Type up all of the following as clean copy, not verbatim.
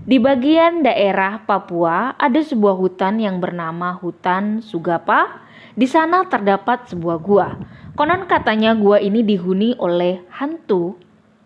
Di bagian daerah Papua ada sebuah hutan yang bernama Hutan Sugapa. Di sana terdapat sebuah gua. Konon katanya gua ini dihuni oleh hantu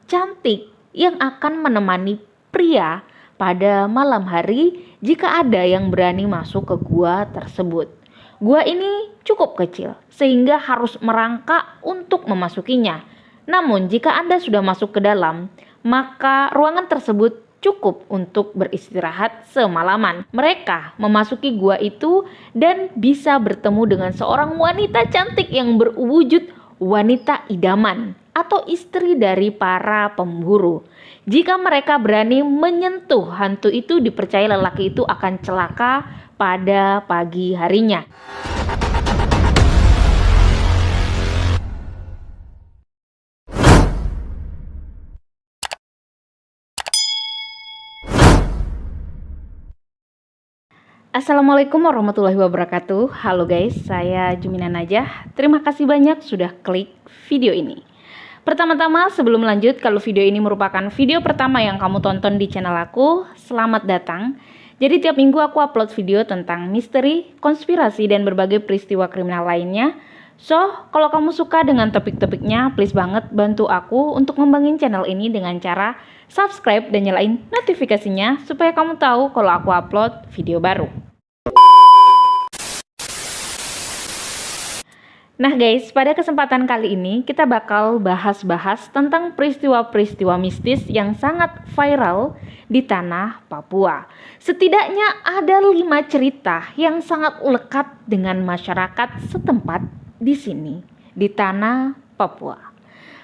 cantik yang akan menemani pria pada malam hari jika ada yang berani masuk ke gua tersebut. Gua ini cukup kecil sehingga harus merangkak untuk memasukinya. Namun jika Anda sudah masuk ke dalam, maka ruangan tersebut cukup untuk beristirahat semalaman. Mereka memasuki gua itu dan bisa bertemu dengan seorang wanita cantik yang berwujud wanita idaman atau istri dari para pemburu. Jika mereka berani menyentuh hantu itu, dipercaya lelaki itu akan celaka pada pagi harinya. Assalamualaikum warahmatullahi wabarakatuh. Halo guys, saya Jumina Najah. Terima kasih banyak sudah klik video ini. Pertama-tama sebelum lanjut, kalau video ini merupakan video pertama yang kamu tonton di channel aku, selamat datang. Jadi tiap minggu aku upload video tentang misteri, konspirasi, dan berbagai peristiwa kriminal lainnya. So, kalau kamu suka dengan topik-topiknya, please banget bantu aku untuk ngembangin channel ini dengan cara subscribe dan nyalain notifikasinya supaya kamu tahu kalau aku upload video baru. Nah guys, pada kesempatan kali ini kita bakal bahas-bahas tentang peristiwa-peristiwa mistis yang sangat viral di tanah Papua. Setidaknya ada 5 cerita yang sangat lekat dengan masyarakat setempat di sini, di tanah Papua.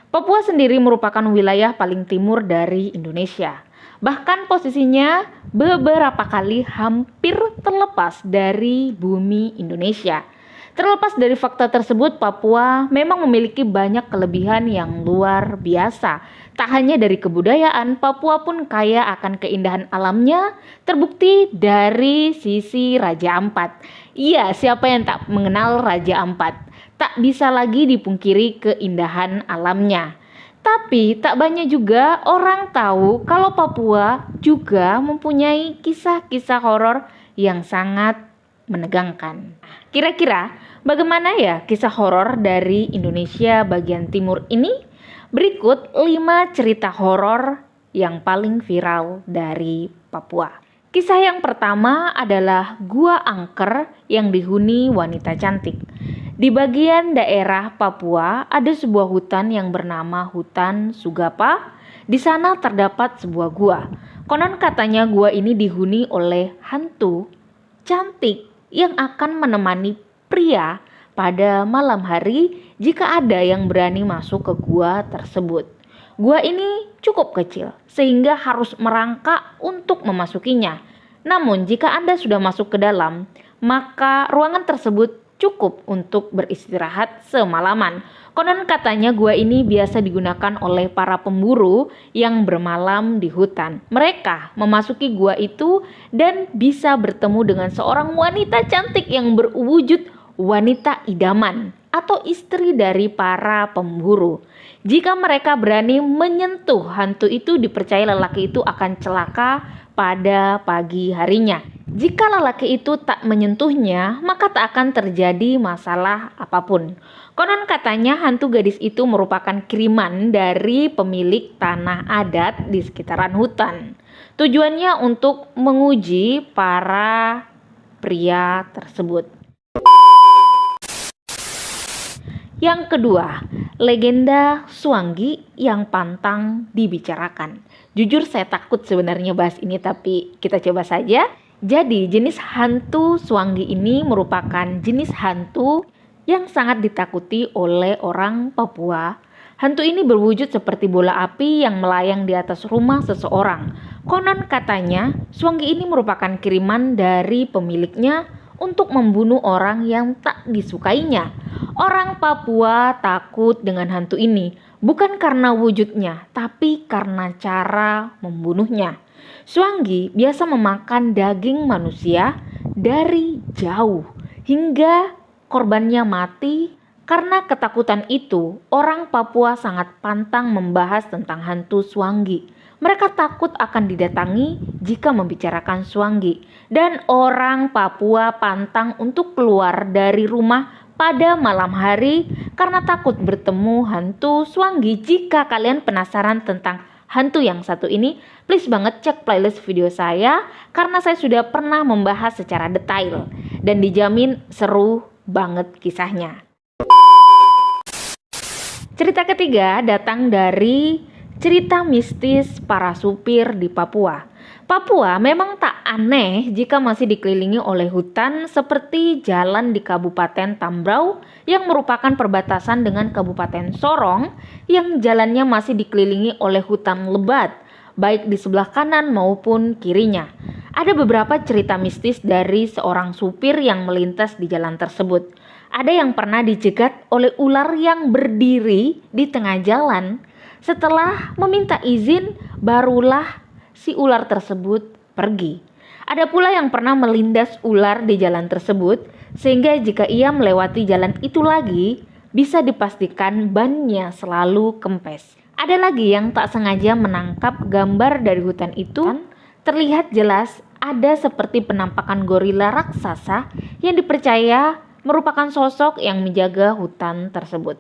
Papua sendiri merupakan wilayah paling timur dari Indonesia. Bahkan posisinya beberapa kali hampir terlepas dari bumi Indonesia. Terlepas dari fakta tersebut, Papua memang memiliki banyak kelebihan yang luar biasa. Tak hanya dari kebudayaan, Papua pun kaya akan keindahan alamnya, terbukti dari sisi Raja Ampat. Iya, siapa yang tak mengenal Raja Ampat? Tak bisa lagi dipungkiri keindahan alamnya. Tapi tak banyak juga orang tahu kalau Papua juga mempunyai kisah-kisah horor yang sangat menegangkan. Kira-kira bagaimana ya kisah horor dari Indonesia bagian timur ini? Berikut 5 cerita horor yang paling viral dari Papua. Kisah yang pertama adalah Gua Angker yang dihuni wanita cantik. Di bagian daerah Papua ada sebuah hutan yang bernama Hutan Sugapa. Di sana terdapat sebuah gua. Konon katanya gua ini dihuni oleh hantu cantik yang akan menemani pria pada malam hari jika ada yang berani masuk ke gua tersebut. Gua ini cukup kecil sehingga harus merangkak untuk memasukinya. Namun jika Anda sudah masuk ke dalam, maka ruangan tersebut cukup untuk beristirahat semalaman. Konon katanya gua ini biasa digunakan oleh para pemburu yang bermalam di hutan. Mereka memasuki gua itu dan bisa bertemu dengan seorang wanita cantik yang berwujud wanita idaman atau istri dari para pemburu. Jika mereka berani menyentuh hantu itu, dipercaya lelaki itu akan celaka pada pagi harinya. Jika lelaki itu tak menyentuhnya, maka tak akan terjadi masalah apapun. Konon katanya hantu gadis itu merupakan kiriman dari pemilik tanah adat di sekitaran hutan. Tujuannya untuk menguji para pria tersebut. Yang kedua, legenda Suanggi yang pantang dibicarakan. Jujur saya takut sebenarnya bahas ini, tapi kita coba saja. Jadi jenis hantu Suanggi ini merupakan jenis hantu yang sangat ditakuti oleh orang Papua. Hantu ini berwujud seperti bola api yang melayang di atas rumah seseorang. Konon katanya Suanggi ini merupakan kiriman dari pemiliknya untuk membunuh orang yang tak disukainya. Orang Papua takut dengan hantu ini bukan karena wujudnya, tapi karena cara membunuhnya. Suanggi biasa memakan daging manusia dari jauh hingga korbannya mati. Karena ketakutan itu, orang Papua sangat pantang membahas tentang hantu Suanggi. Mereka takut akan didatangi jika membicarakan Swangi, dan orang Papua pantang untuk keluar dari rumah pada malam hari karena takut bertemu hantu Swangi. Jika kalian penasaran tentang hantu yang satu ini, please banget cek playlist video saya karena saya sudah pernah membahas secara detail dan dijamin seru banget kisahnya. Cerita ketiga datang dari cerita mistis para supir di Papua. Papua memang tak aneh jika masih dikelilingi oleh hutan seperti jalan di Kabupaten Tambrau yang merupakan perbatasan dengan Kabupaten Sorong yang jalannya masih dikelilingi oleh hutan lebat, baik di sebelah kanan maupun kirinya. Ada beberapa cerita mistis dari seorang supir yang melintas di jalan tersebut. Ada yang pernah dicegat oleh ular yang berdiri di tengah jalan. Setelah meminta izin, barulah si ular tersebut pergi. Ada pula yang pernah melindas ular di jalan tersebut, sehingga jika ia melewati jalan itu lagi, bisa dipastikan bannya selalu kempes. Ada lagi yang tak sengaja menangkap gambar dari hutan itu, terlihat jelas ada seperti penampakan gorila raksasa yang dipercaya merupakan sosok yang menjaga hutan tersebut.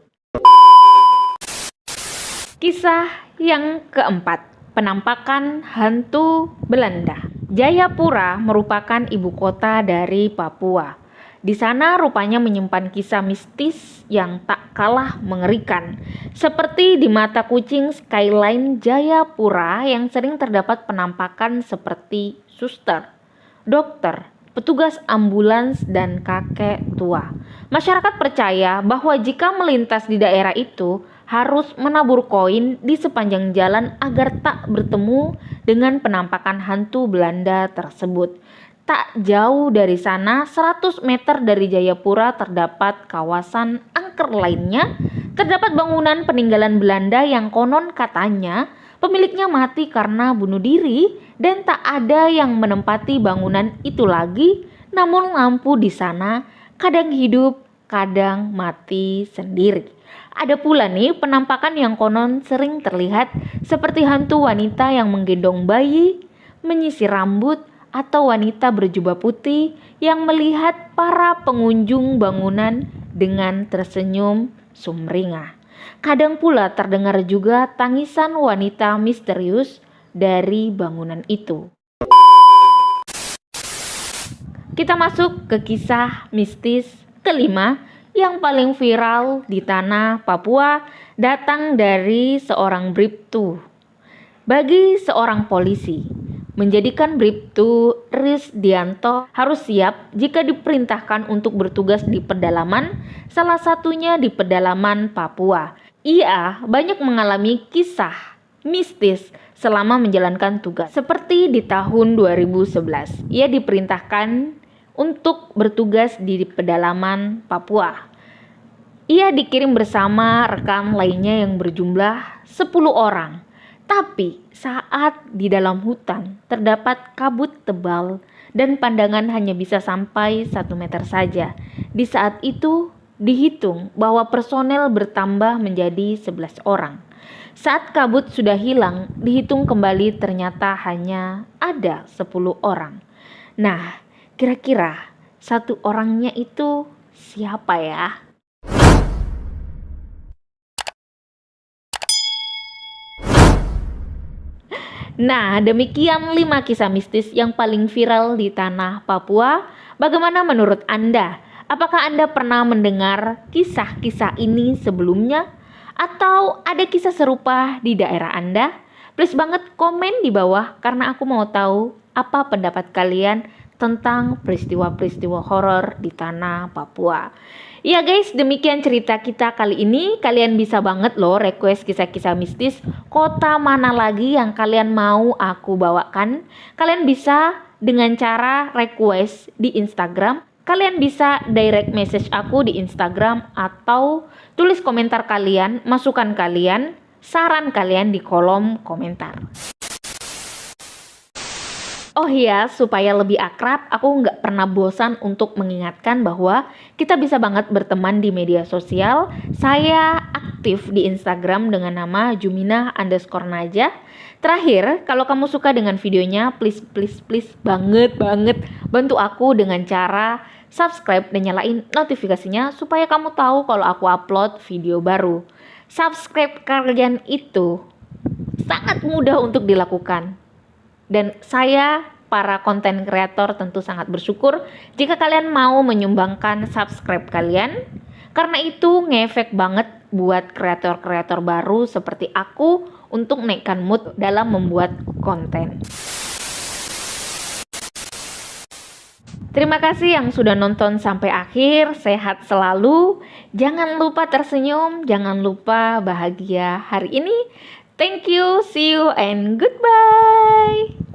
Kisah yang keempat, penampakan hantu Belanda. Jayapura merupakan ibu kota dari Papua. Di sana rupanya menyimpan kisah mistis yang tak kalah mengerikan. Seperti di mata kucing skyline Jayapura yang sering terdapat penampakan seperti suster, dokter, petugas ambulans, dan kakek tua. Masyarakat percaya bahwa jika melintas di daerah itu, harus menabur koin di sepanjang jalan agar tak bertemu dengan penampakan hantu Belanda tersebut. Tak jauh dari sana, 100 meter dari Jayapura terdapat kawasan angker lainnya. Terdapat bangunan peninggalan Belanda yang konon katanya pemiliknya mati karena bunuh diri dan tak ada yang menempati bangunan itu lagi. Namun lampu di sana kadang hidup, kadang mati sendiri. Ada pula nih penampakan yang konon sering terlihat seperti hantu wanita yang menggendong bayi, menyisir rambut, atau wanita berjubah putih yang melihat para pengunjung bangunan dengan tersenyum sumringah. Kadang pula terdengar juga tangisan wanita misterius dari bangunan itu. Kita masuk ke kisah mistis kelima yang paling viral di tanah Papua, datang dari seorang Bribtu. Bagi seorang polisi, menjadikan Bribtu Risdianto harus siap jika diperintahkan untuk bertugas di pedalaman, salah satunya di pedalaman Papua. Ia banyak mengalami kisah mistis selama menjalankan tugas. Seperti di tahun 2011, ia diperintahkan untuk bertugas di pedalaman Papua. Ia dikirim bersama rekan lainnya yang berjumlah 10 orang. Tapi saat di dalam hutan terdapat kabut tebal dan pandangan hanya bisa sampai 1 meter saja. Di saat itu dihitung bahwa personel bertambah menjadi 11 orang. Saat kabut sudah hilang, dihitung kembali ternyata hanya ada 10 orang. Nah, kira-kira 1 orangnya itu siapa ya? Nah, demikian 5 kisah mistis yang paling viral di tanah Papua. Bagaimana menurut Anda? Apakah Anda pernah mendengar kisah-kisah ini sebelumnya? Atau ada kisah serupa di daerah Anda? Please banget komen di bawah karena aku mau tahu apa pendapat kalian tentang peristiwa-peristiwa horor di tanah Papua. Ya guys, demikian cerita kita kali ini. Kalian bisa banget loh request kisah-kisah mistis kota mana lagi yang kalian mau aku bawakan. Kalian bisa dengan cara request di Instagram. Kalian bisa direct message aku di Instagram atau tulis komentar kalian, masukan kalian, saran kalian di kolom komentar. Oh iya, supaya lebih akrab, aku nggak pernah bosan untuk mengingatkan bahwa kita bisa banget berteman di media sosial. Saya aktif di Instagram dengan nama Juminah_Najah. Terakhir, kalau kamu suka dengan videonya, please banget bantu aku dengan cara subscribe dan nyalain notifikasinya supaya kamu tahu kalau aku upload video baru. Subscribe kalian itu sangat mudah untuk dilakukan. Dan saya, para konten kreator, tentu sangat bersyukur jika kalian mau menyumbangkan subscribe kalian. Karena itu ngefek banget buat kreator-kreator baru seperti aku untuk naikkan mood dalam membuat konten. Terima kasih yang sudah nonton sampai akhir. Sehat selalu. Jangan lupa tersenyum, jangan lupa bahagia hari ini. Thank you, see you, and goodbye.